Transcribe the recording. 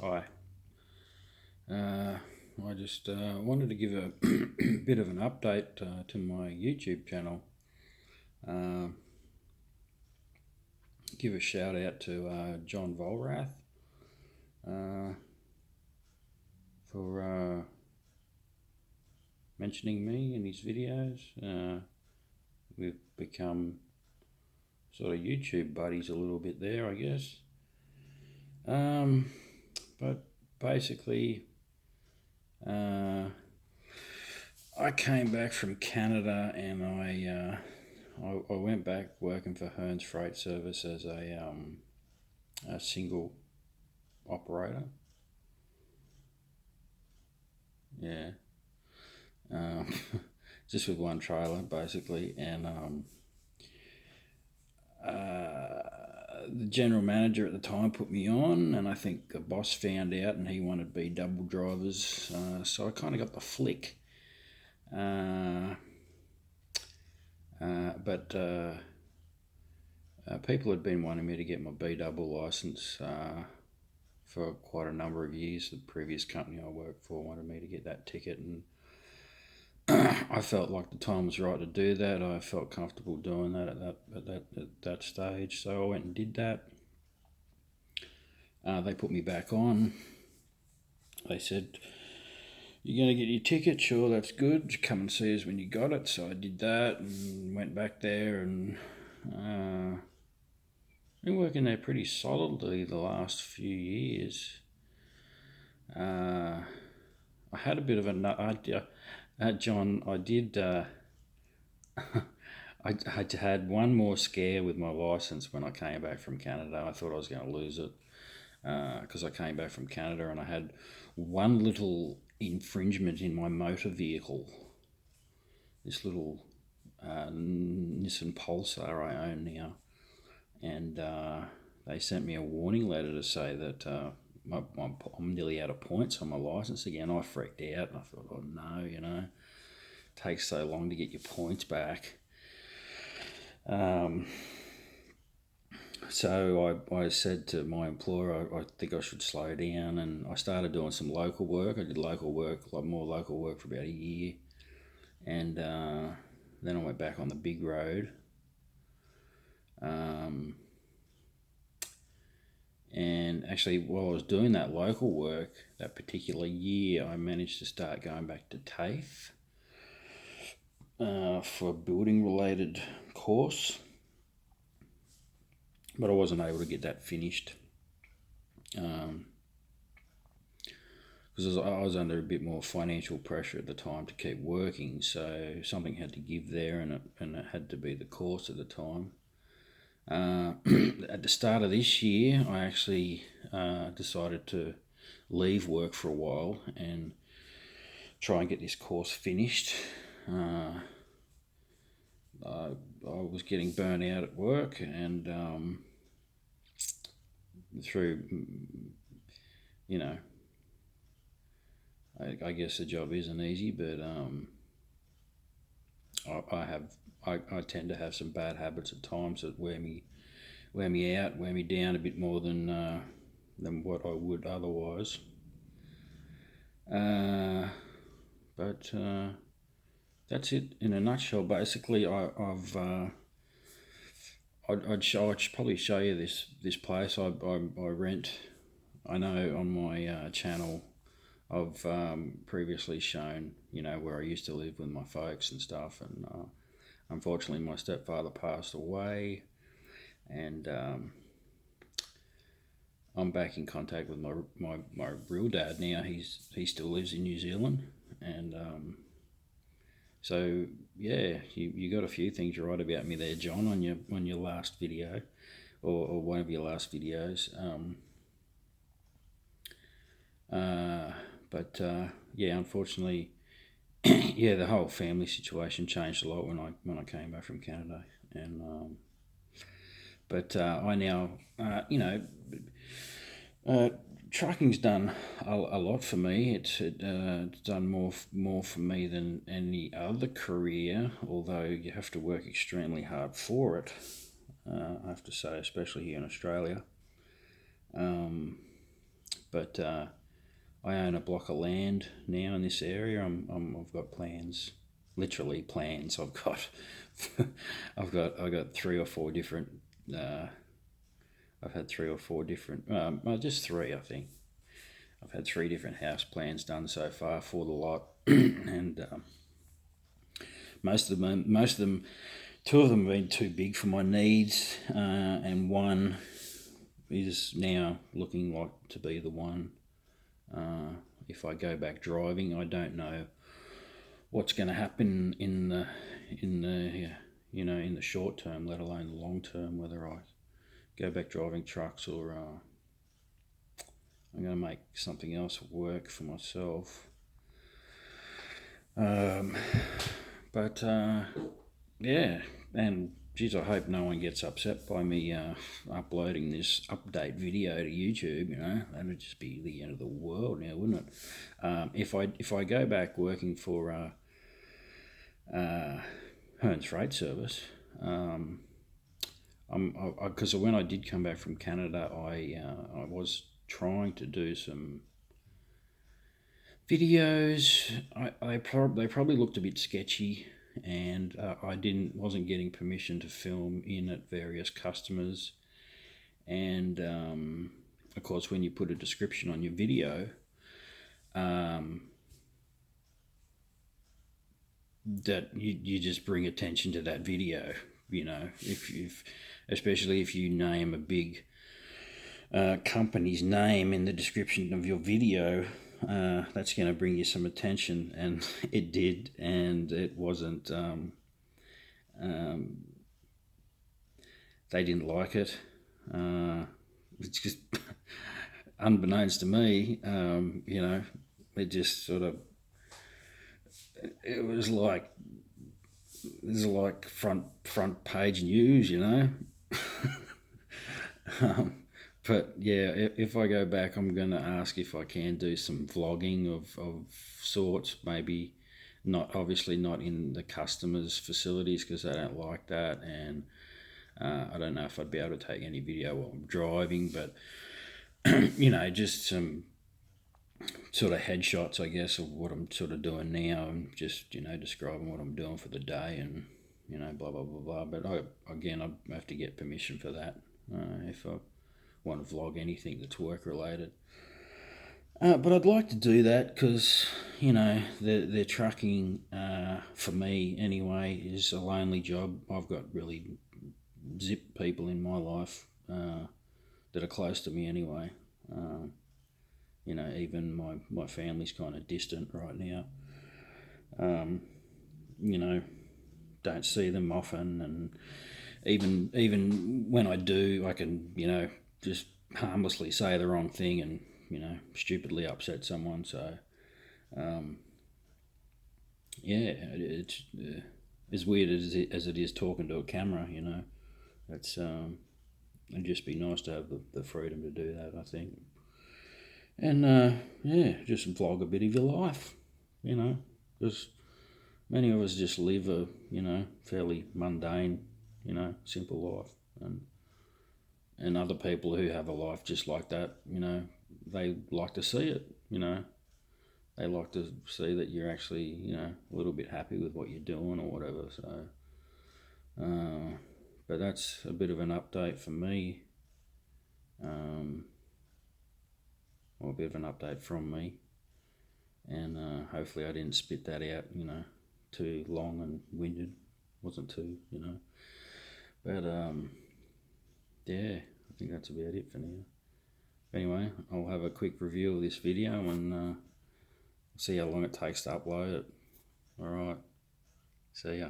Hi. I just wanted to give a bit of an update to my YouTube channel. Uh, give a shout out to John Volrath uh, for mentioning me in his videos. We've become sort of YouTube buddies a little bit there, I guess. But basically, I came back from Canada and I went back working for Hearns Freight Service as a single operator. Yeah, um, just with one trailer basically, and the general manager at the time put me on, and I think the boss found out, and he wanted to be double drivers, so I kind of got the flick. But people had been wanting me to get my B double license for quite a number of years. The previous company I worked for wanted me to get that ticket, and I felt like the time was right to do that. I felt comfortable doing that at that stage, so I went and did that. They put me back on. They said, "You're going to get your ticket? Sure, that's good. Come and see us when you got it." So I did that and went back there, and been working there pretty solidly the last few years. I had a bit of John. I did. I had one more scare with my license when I came back from Canada. I thought I was going to lose it because I came back from Canada and I had one little infringement in my motor vehicle. This little Nissan Pulsar I own now, and they sent me a warning letter to say that I'm nearly out of points on my license again. I freaked out and I thought, oh no, it takes so long to get your points back. So I said to my employer, I think I should slow down, and I started doing some local work. I did local work, a lot more local work for about a year, and then I went back on the big road. And actually, while I was doing that local work, that particular year, I managed to start going back to TAFE for a building related course, but I wasn't able to get that finished because I was under a bit more financial pressure at the time to keep working, so something had to give there, and it had to be the course at the time. At the start of this year, I actually decided to leave work for a while and try and get this course finished. I was getting burnt out at work, and through, I guess the job isn't easy, but I tend to have some bad habits at times that wear me out, wear me down a bit more than what I would otherwise. But that's it in a nutshell. Basically, I'd probably show you this place I rent. I know on my channel I've previously shown where I used to live with my folks and stuff, and unfortunately my stepfather passed away, and I'm back in contact with my real dad now. He still lives in New Zealand, and so yeah, you got a few things right about me there, John, on your last video, or one of your last videos. But yeah, unfortunately, yeah, the whole family situation changed a lot when I came back from Canada, and but I now trucking's done a lot for me. It's done more for me than any other career, although you have to work extremely hard for it. I have to say, especially here in Australia. but I own a block of land now in this area. I've got plans, literally plans. I've got I've got 3 or 4 different. I've had 3 or 4 different. Just three, I think. I've had 3 different house plans done so far for the lot, and most of them, 2 of them have been too big for my needs, and one is now looking like to be the one. If I go back driving, I don't know what's going to happen in the in the short term, let alone the long term. Whether I go back driving trucks or I'm going to make something else work for myself. But yeah, and geez, I hope no one gets upset by me uploading this update video to YouTube. That would just be the end of the world now, wouldn't it? If I go back working for Hearns Freight Service, because when I did come back from Canada, I was trying to do some videos. They probably looked a bit sketchy, and I wasn't getting permission to film in at various customers. And of course, when you put a description on your video, that you just bring attention to that video. If especially if you name a big company's name in the description of your video, that's going to bring you some attention, and it did, and it wasn't. They didn't like it. It's just unbeknownst to me, it just sort of. It was like front page news, But yeah, if I go back, I'm going to ask if I can do some vlogging of sorts. Maybe obviously not in the customers' facilities, because they don't like that, and I don't know if I'd be able to take any video while I'm driving, but just some sort of headshots, I guess, of what I'm sort of doing now, and just describing what I'm doing for the day, and blah blah blah blah. But I have to get permission for that if I want to vlog anything that's work related. But I'd like to do that because the trucking for me anyway is a lonely job. I've got really zip people in my life that are close to me anyway. Even my family's kind of distant right now. Don't see them often, and even when I do, I can just harmlessly say the wrong thing and stupidly upset someone. So it's as weird as it is talking to a camera. It's it'd just be nice to have the freedom to do that, I think. And just vlog a bit of your life, because many of us just live a fairly mundane, simple life, and other people who have a life just like that, they like to see it, they like to see that you're actually a little bit happy with what you're doing or whatever. So but that's a bit of an update for me. Or a bit of an update from me, and hopefully I didn't spit that out, too long and winded. Wasn't too, But yeah, I think that's about it for now. Anyway, I'll have a quick review of this video and see how long it takes to upload it. All right, see ya.